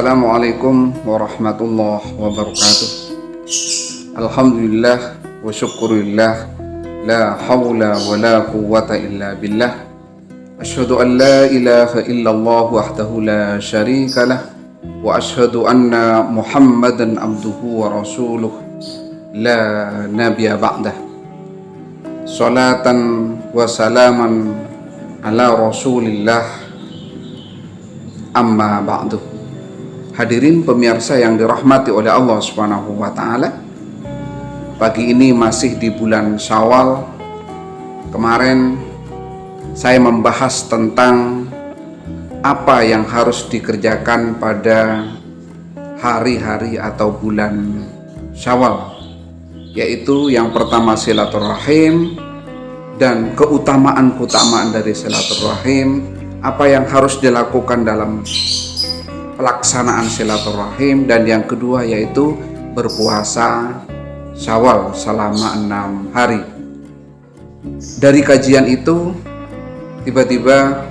Assalamualaikum warahmatullahi wabarakatuh. Alhamdulillah wa syukurillah, la hawla wa la quwwata illa billah. Asyhadu an la ilaha illallah wahdahu la syarika lah, wa asyhadu anna Muhammadan abduhu wa rasuluh, la nabiyya ba'dah. Salatan wa salaman ala rasulillah, amma ba'du. Hadirin pemirsa yang dirahmati oleh Allah Subhanahu wa taala. Pagi ini masih di bulan Syawal. Kemarin saya membahas tentang apa yang harus dikerjakan pada hari-hari atau bulan Syawal, yaitu yang pertama silaturahim dan keutamaan dari silaturahim, apa yang harus dilakukan dalam pelaksanaan silaturahim, dan yang kedua yaitu berpuasa Syawal selama 6 hari. Dari kajian itu tiba-tiba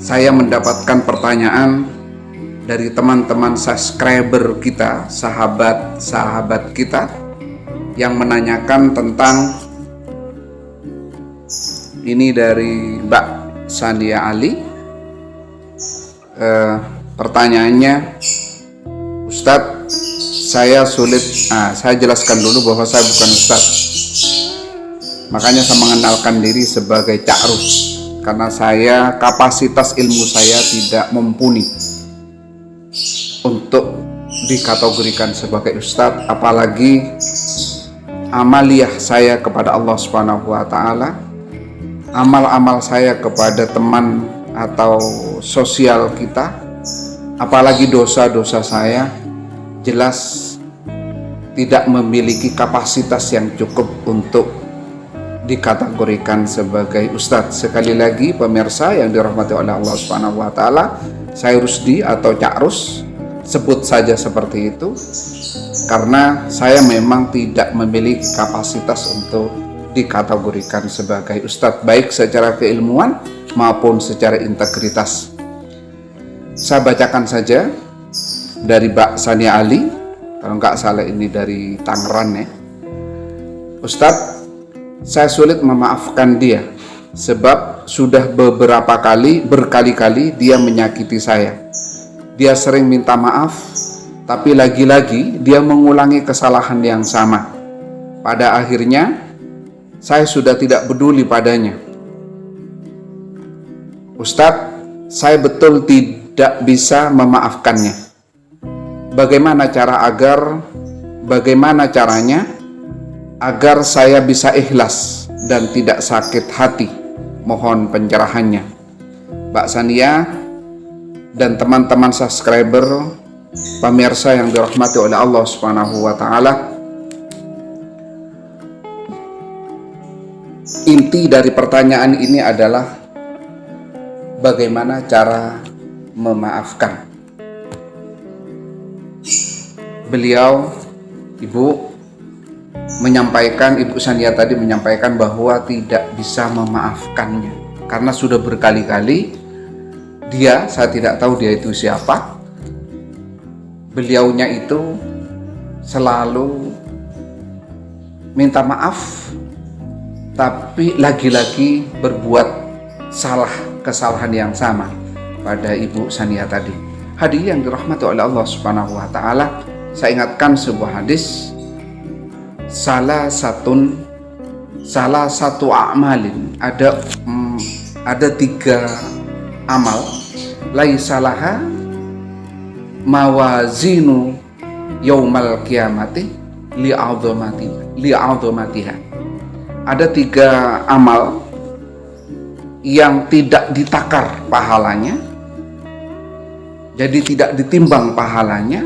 saya mendapatkan pertanyaan dari teman-teman subscriber kita, sahabat-sahabat kita, yang menanyakan tentang ini dari Mbak Sania Ali. Pertanyaannya, Ustadz, saya sulit. Saya jelaskan dulu bahwa saya bukan Ustadz. Makanya saya mengenalkan diri sebagai Ca'rus, karena saya kapasitas ilmu saya tidak mumpuni untuk dikategorikan sebagai Ustadz, apalagi amaliyah saya kepada Allah Subhanahu wa taala, amal-amal saya kepada teman atau sosial kita, apalagi dosa-dosa saya, jelas tidak memiliki kapasitas yang cukup untuk dikategorikan sebagai ustadz. Sekali lagi pemirsa yang dirahmati oleh Allah Subhanahu wa taala, saya Rusdi atau Ca'rus, sebut saja seperti itu, karena saya memang tidak memiliki kapasitas untuk dikategorikan sebagai ustadz, baik secara keilmuan maupun secara integritas. Saya bacakan saja dari Mbak Sania Ali, kalau nggak salah ini dari Tangerang ya. Ustadz, saya sulit memaafkan dia sebab sudah berkali-kali dia menyakiti saya. Dia sering minta maaf, tapi lagi-lagi dia mengulangi kesalahan yang sama. Pada akhirnya saya sudah tidak peduli padanya. Ustadz, saya betul tidak bisa memaafkannya. Bagaimana caranya agar saya bisa ikhlas dan tidak sakit hati? Mohon pencerahannya. Mbak Sania dan teman-teman subscriber, pemirsa yang dirahmati oleh Allah Subhanahu wa taala, inti dari pertanyaan ini adalah bagaimana cara memaafkan. Beliau, Ibu Sania tadi menyampaikan bahwa tidak bisa memaafkannya karena sudah berkali-kali saya tidak tahu dia itu siapa. Beliaunya itu selalu minta maaf, tapi lagi-lagi berbuat kesalahan yang sama pada Ibu Sania tadi. Hadirin yang dirahmati oleh Allah Subhanahu wa taala, saya ingatkan sebuah hadis, salah satu amalin, ada 3 amal, laisalaha mawazinu yaumal qiyamati li'azamatiha. Ada 3 amal yang tidak ditakar pahalanya, jadi tidak ditimbang pahalanya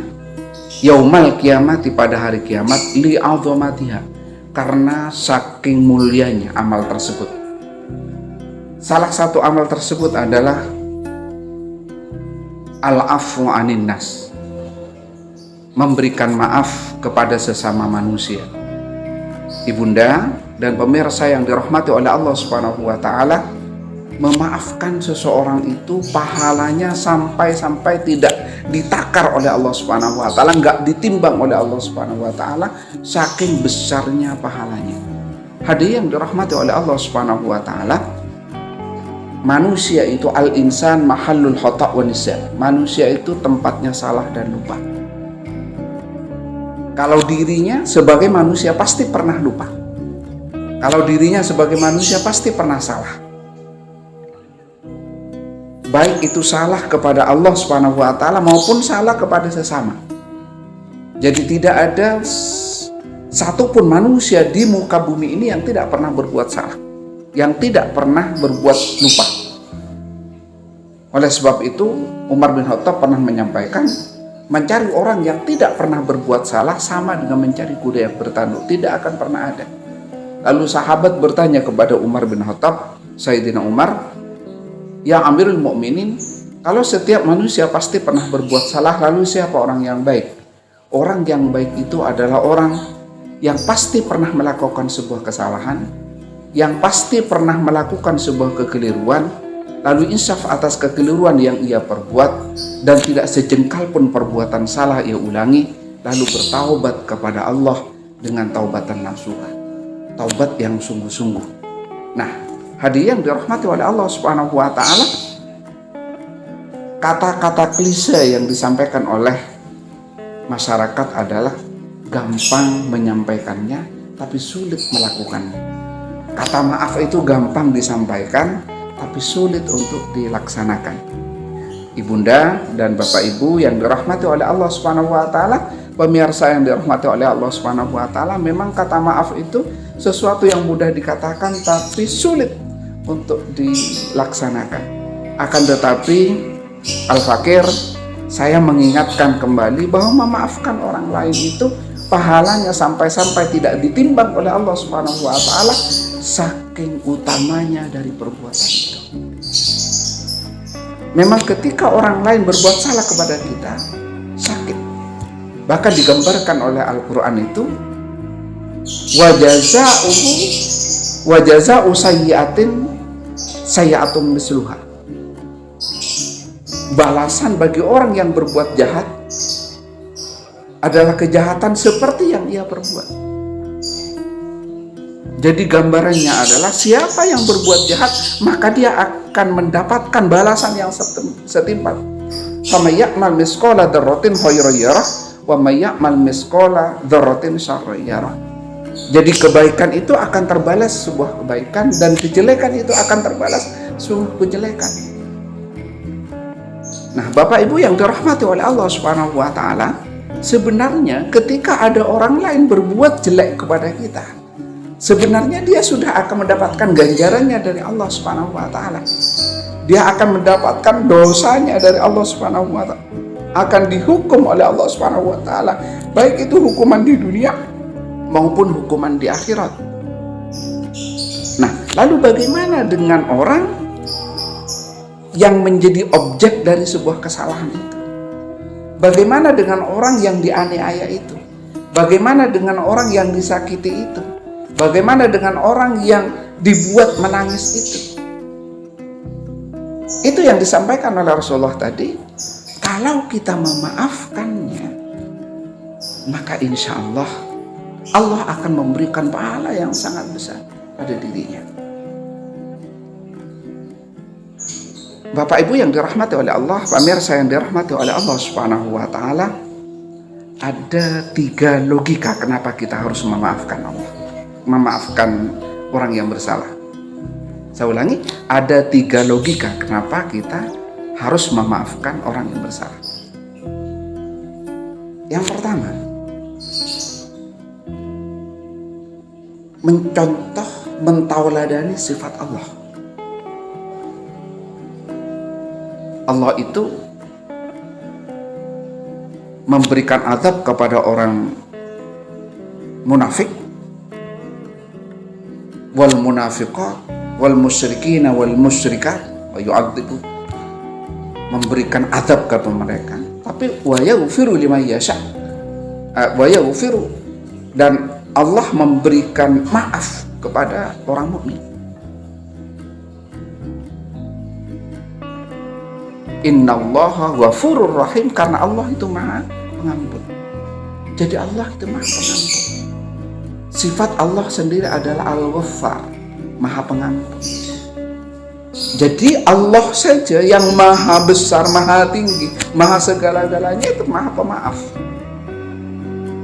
yaumal qiyamati, pada hari kiamat, li'azamatiha, karena saking mulianya amal tersebut. Salah satu amal tersebut adalah al-afwu anin nas, memberikan maaf kepada sesama manusia. Ibunda dan pemirsa yang dirahmati oleh Allah Subhanahu wa taala, memaafkan seseorang itu pahalanya sampai tidak ditakar oleh Allah Subhanahu wa taala, enggak ditimbang oleh Allah Subhanahu wa taala, saking besarnya pahalanya. Hadirin yang dirahmati oleh Allah Subhanahu wa taala, manusia itu al-insan mahallul khata' wa nisyan. Manusia itu tempatnya salah dan lupa. Kalau dirinya sebagai manusia pasti pernah lupa. Kalau dirinya sebagai manusia pasti pernah salah. Baik itu salah kepada Allah Subhanahu wa taala maupun salah kepada sesama. Jadi tidak ada satupun manusia di muka bumi ini yang tidak pernah berbuat salah, yang tidak pernah berbuat lupa. Oleh sebab itu Umar bin Khattab pernah menyampaikan, mencari orang yang tidak pernah berbuat salah sama dengan mencari kuda yang bertanduk, tidak akan pernah ada. Lalu sahabat bertanya kepada Umar bin Khattab, Sayyidina Umar, ya Amirul Mukminin, kalau setiap manusia pasti pernah berbuat salah, lalu siapa orang yang baik? Orang yang baik itu adalah orang yang pasti pernah melakukan sebuah kesalahan, yang pasti pernah melakukan sebuah kekeliruan, lalu insaf atas kekeliruan yang ia perbuat, dan tidak sejengkal pun perbuatan salah ia ulangi, lalu bertaubat kepada Allah dengan taubatan nasuha, taubat yang sungguh-sungguh. Nah, hadirin yang dirahmati oleh Allah Subhanahu wa taala, kata-kata klise yang disampaikan oleh masyarakat adalah gampang menyampaikannya tapi sulit melakukannya. Kata maaf itu gampang disampaikan tapi sulit untuk dilaksanakan. Ibunda dan Bapak Ibu yang dirahmati oleh Allah Subhanahu wa taala, pemirsa yang dirahmati oleh Allah Subhanahu wa taala, memang kata maaf itu sesuatu yang mudah dikatakan tapi sulit untuk dilaksanakan. Akan tetapi Al-Fakir, saya mengingatkan kembali bahwa memaafkan orang lain itu pahalanya sampai-sampai tidak ditimbang oleh Allah Subhanahu wa taala, saking utamanya dari perbuatan itu. Memang ketika orang lain berbuat salah kepada kita, sakit. Bahkan digambarkan oleh Al-Qur'an itu, wa jazaa'u sayyi'atin sayyi'atun misluha. Balasan bagi orang yang berbuat jahat adalah kejahatan seperti yang ia perbuat. Jadi gambarannya adalah siapa yang berbuat jahat, maka dia akan mendapatkan balasan yang setimpal. Faman ya'mal misqala dzarratin khairan yarah wa may ya'mal misqala dzarratin syarran yarah. Jadi kebaikan itu akan terbalas sebuah kebaikan, dan kejelekan itu akan terbalas sebuah kejelekan. Nah, Bapak Ibu yang dirahmati oleh Allah Subhanahu wa taala, sebenarnya ketika ada orang lain berbuat jelek kepada kita, sebenarnya dia sudah akan mendapatkan ganjarannya dari Allah Subhanahu wa taala. Dia akan mendapatkan dosanya dari Allah Subhanahu wa taala. Akan dihukum oleh Allah Subhanahu wa taala, baik itu hukuman di dunia maupun hukuman di akhirat. Nah, lalu bagaimana dengan orang yang menjadi objek dari sebuah kesalahan itu? Bagaimana dengan orang yang dianiaya itu? Bagaimana dengan orang yang disakiti itu? Bagaimana dengan orang yang dibuat menangis itu? Itu yang disampaikan oleh Rasulullah tadi. Kalau kita memaafkannya, maka insya Allah Allah akan memberikan pahala yang sangat besar pada dirinya. Bapak Ibu yang dirahmati oleh Allah, pemirsa yang dirahmati oleh Allah Subhanahu wa taala, ada 3 logika kenapa kita harus memaafkan Allah, memaafkan orang yang bersalah. Saya ulangi, ada 3 logika kenapa kita harus memaafkan orang yang bersalah. Yang pertama, mencontoh, mentauladani sifat Allah. Allah itu memberikan azab kepada orang munafik, wal munafiqat wal musyrikina wal musyrikat, wa yu'adzibu, memberikan azab kepada mereka. Tapi wa yaghfiru liman yasha, wa yaghfiru, dan Allah memberikan maaf kepada orang mukmin. Innallaha ghafurur rahim, karena Allah itu Maha Pengampun. Jadi Allah itu Maha Pengampun. Sifat Allah sendiri adalah Al-Ghaffar, Maha Pengampun. Jadi Allah saja yang maha besar, maha tinggi, maha segala-galanya itu maha pemaaf.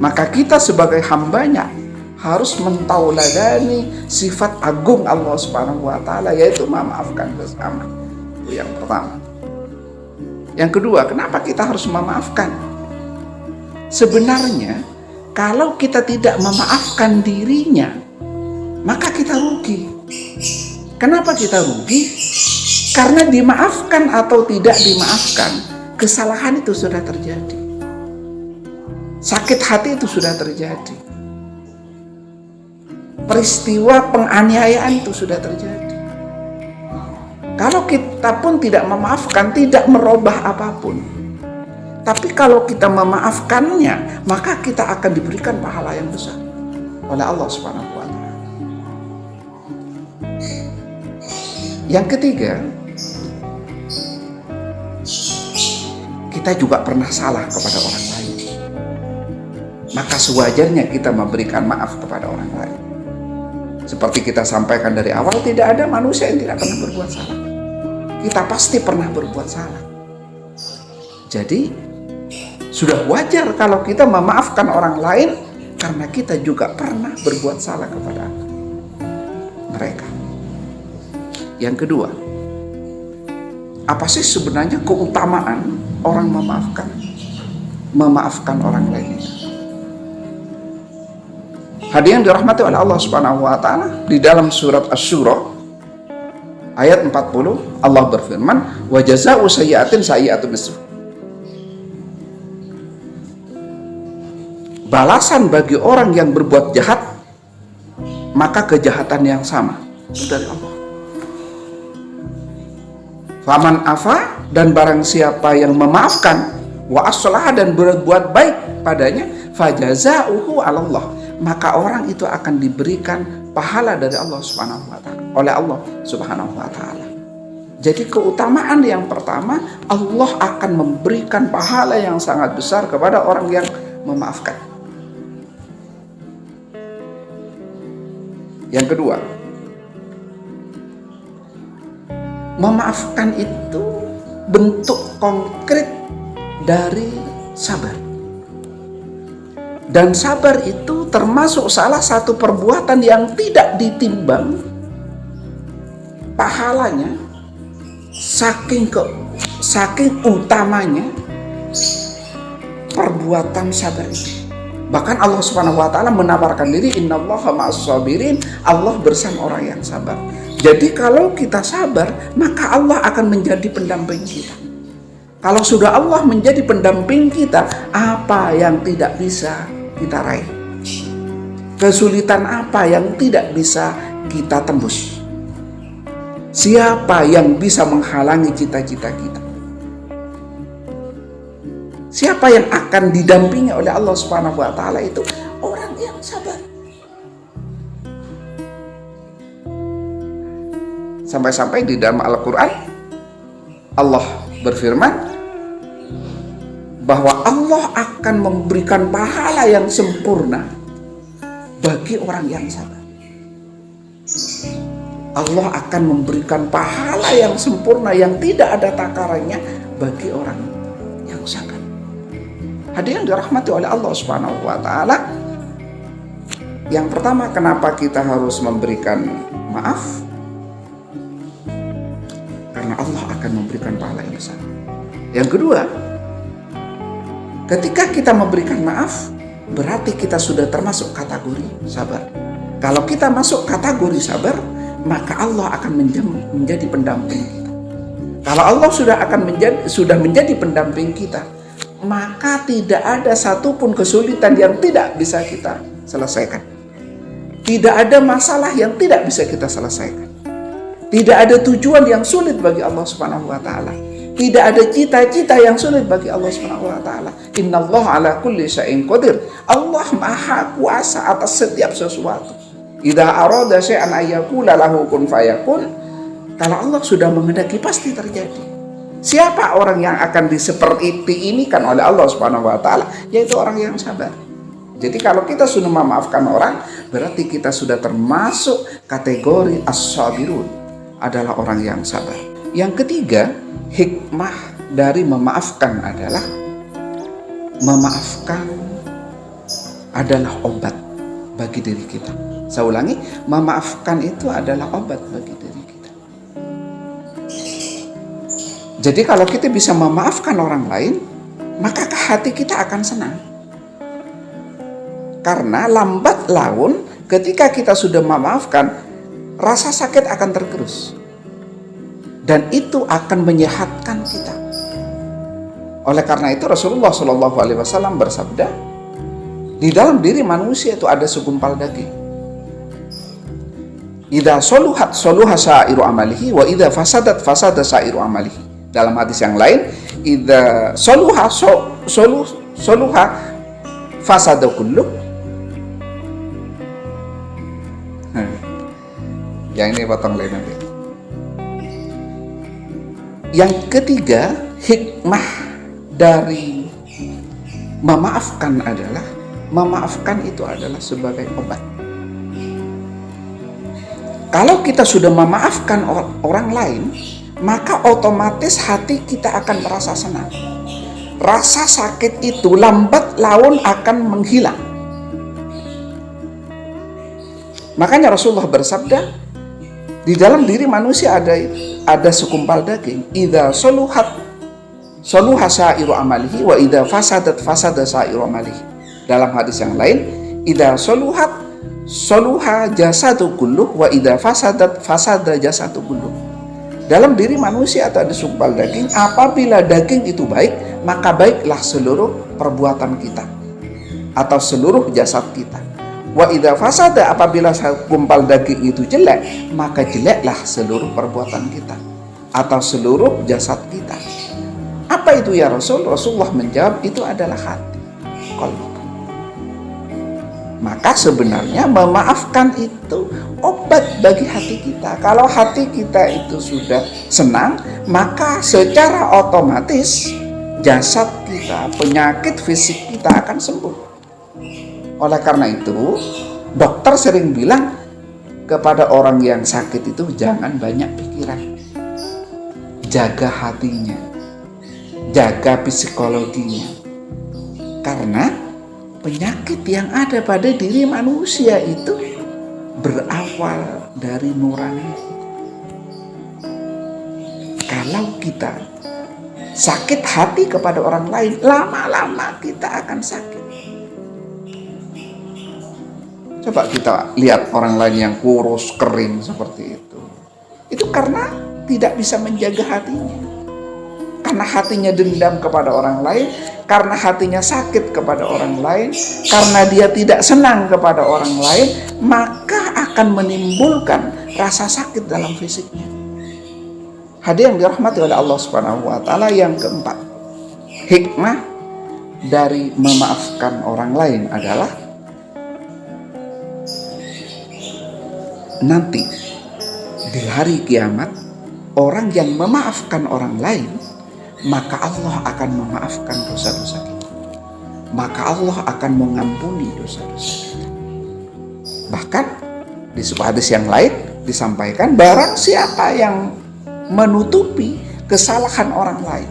Maka kita sebagai hambanya harus mentauladani sifat agung Allah Subhanahu wa Ta'ala, yaitu memaafkan bersama. Itu yang pertama. Yang kedua, kenapa kita harus memaafkan? Sebenarnya kalau kita tidak memaafkan dirinya, maka kita rugi. Kenapa kita rugi? Karena dimaafkan atau tidak dimaafkan, kesalahan itu sudah terjadi. Sakit hati itu sudah terjadi. Peristiwa penganiayaan itu sudah terjadi. Kalau kita pun tidak memaafkan, tidak merubah apapun. Tapi kalau kita memaafkannya, maka kita akan diberikan pahala yang besar oleh Allah Subhanahu wa Ta'ala. Yang ketiga, kita juga pernah salah kepada orang lain. Maka sewajarnya kita memberikan maaf kepada orang lain. Seperti kita sampaikan dari awal, tidak ada manusia yang tidak pernah berbuat salah. Kita pasti pernah berbuat salah. Jadi sudah wajar kalau kita memaafkan orang lain, karena kita juga pernah berbuat salah kepada mereka. Yang kedua, apa sih sebenarnya keutamaan orang memaafkan orang lain? Hadirin dirahmati oleh Allah Subhanahu wa Ta'ala, di dalam surat Asy-Syura ayat 40 Allah berfirman, wa jazaa'u sayyi'atin sayyi'atun misluha. Balasan bagi orang yang berbuat jahat, maka kejahatan yang sama itu dari Allah. Faman afa, dan barang siapa yang memaafkan, wa aslaha, dan berbuat baik padanya, fajazauhu 'alallah, maka orang itu akan diberikan pahala dari Allah Subhanahu wa Ta'ala, oleh Allah Subhanahu wa Ta'ala. Jadi keutamaan yang pertama, Allah akan memberikan pahala yang sangat besar kepada orang yang memaafkan. Yang kedua, memaafkan itu bentuk konkret dari sabar. Dan sabar itu termasuk salah satu perbuatan yang tidak ditimbang pahalanya, saking utamanya perbuatan sabar itu. Bahkan Allah Subhanahu wa Ta'ala menawarkan diri, innallaha ma'as-sabirin, Allah bersama orang yang sabar. Jadi kalau kita sabar, maka Allah akan menjadi pendamping kita. Kalau sudah Allah menjadi pendamping kita, apa yang tidak bisa kita raih? Kesulitan apa yang tidak bisa kita tembus? Siapa yang bisa menghalangi cita-cita kita? Siapa yang akan didampingi oleh Allah Subhanahu wa Ta'ala? Itu orang yang sabar. Sampai-sampai di dalam Al-Quran Allah berfirman bahwa Allah akan memberikan pahala yang sempurna bagi orang yang sabar. Allah akan memberikan pahala yang sempurna yang tidak ada takarannya bagi orang yang sabar. Hadirin dirahmati oleh Allah Subhanahu wa Ta'ala, yang pertama, kenapa kita harus memberikan maaf? Karena Allah akan memberikan pahala yang besar. Yang kedua, ketika kita memberikan maaf, berarti kita sudah termasuk kategori sabar. Kalau kita masuk kategori sabar, maka Allah akan menjadi pendamping kita. Kalau Allah sudah menjadi pendamping kita, maka tidak ada satupun kesulitan yang tidak bisa kita selesaikan. Tidak ada masalah yang tidak bisa kita selesaikan. Tidak ada tujuan yang sulit bagi Allah Subhanahu wa Ta'ala. Tidak ada cita-cita yang sulit bagi Allah Subhanahu wa Ta'ala. Innallaha ala kulli syai'in qadir. Allah Maha kuasa atas setiap sesuatu. Idza arada syai'an ayyakula lahu kun fayakun. Kalau Allah sudah menghendaki, pasti terjadi. Siapa orang yang akan diseperti ini kan oleh Allah Subhanahu wa taala? Yaitu orang yang sabar. Jadi kalau kita sudah memaafkan orang, berarti kita sudah termasuk kategori as-sabirun, adalah orang yang sabar. Yang ketiga, hikmah dari memaafkan adalah memaafkan adalah obat bagi diri kita. Saya ulangi, memaafkan itu adalah obat bagi diri kita. Jadi kalau kita bisa memaafkan orang lain, maka hati kita akan senang. Karena lambat laun ketika kita sudah memaafkan, rasa sakit akan tergerus. Dan itu akan menyehatkan kita. Oleh karena itu Rasulullah SAW bersabda, di dalam diri manusia itu ada segumpal daging. Idza soluhat soluha sa'iru amalihi wa idza fasadat fasada sa'iru amalihi. Dalam hadis yang lain, idza soluha soluha fasada kullu. Yang ini potong lain nanti. Yang ketiga, hikmah dari memaafkan adalah memaafkan itu adalah sebagai obat. Kalau kita sudah memaafkan orang lain, maka otomatis hati kita akan merasa senang. Rasa sakit itu lambat laun akan menghilang. Makanya Rasulullah bersabda, di dalam diri manusia ada segumpal daging. Idza soluha sa'iru amalihi wa idza fasadat fasada sa'iru amalihi. Dalam hadis yang lain, idza soluha jasadu kulluh wa idza fasadat fasada jasadu kulluh. Dalam diri manusia ada segumpal daging. Apabila daging itu baik, maka baiklah seluruh perbuatan kita atau seluruh jasad kita. Wa idza fasada, apabila segumpal daging itu jelek, maka jeleklah seluruh perbuatan kita atau seluruh jasad kita. Apa itu ya Rasul? Rasulullah menjawab, itu adalah hati, qalbu. Maka sebenarnya memaafkan itu obat bagi hati kita. Kalau hati kita itu sudah senang, maka secara otomatis jasad kita, penyakit fisik kita akan sembuh. Oleh karena itu, dokter sering bilang kepada orang yang sakit itu jangan banyak pikiran. Jaga hatinya, jaga psikologinya. Karena penyakit yang ada pada diri manusia itu berawal dari nurani. Kalau kita sakit hati kepada orang lain, lama-lama kita akan sakit. Coba kita lihat orang lain yang kurus, kering seperti itu. Itu karena tidak bisa menjaga hatinya. Karena hatinya dendam kepada orang lain, karena hatinya sakit kepada orang lain, karena dia tidak senang kepada orang lain, maka akan menimbulkan rasa sakit dalam fisiknya. Hadirin yang dirahmati oleh Allah Subhanahu wa taala, yang keempat, hikmah dari memaafkan orang lain adalah nanti di hari kiamat, orang yang memaafkan orang lain, maka Allah akan memaafkan dosa-dosa kita. Maka Allah akan mengampuni dosa-dosa kita. Bahkan di sebuah hadis yang lain disampaikan, barang siapa yang menutupi kesalahan orang lain,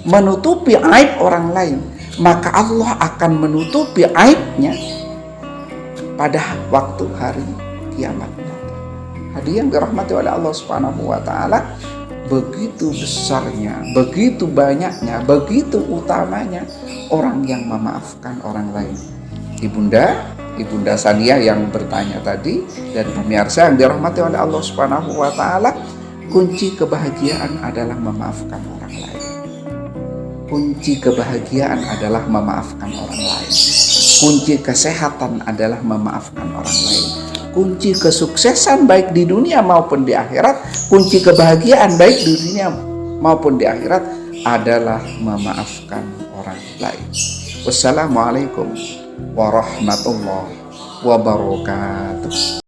menutupi aib orang lain, maka Allah akan menutupi aibnya pada waktu hari kiamat. Hadirin yang dirahmati oleh Allah Subhanahu wa taala, begitu besarnya, begitu banyaknya, begitu utamanya orang yang memaafkan orang lain. Ibunda Sania yang bertanya tadi, dan pemirsa yang dirahmati oleh Allah Subhanahu wa taala, kunci kebahagiaan adalah memaafkan orang lain. Kunci kebahagiaan adalah memaafkan orang lain. Kunci kesehatan adalah memaafkan orang lain. Kunci kesuksesan baik di dunia maupun di akhirat, kunci kebahagiaan baik di dunia maupun di akhirat adalah memaafkan orang lain. Wassalamualaikum warahmatullahi wabarakatuh.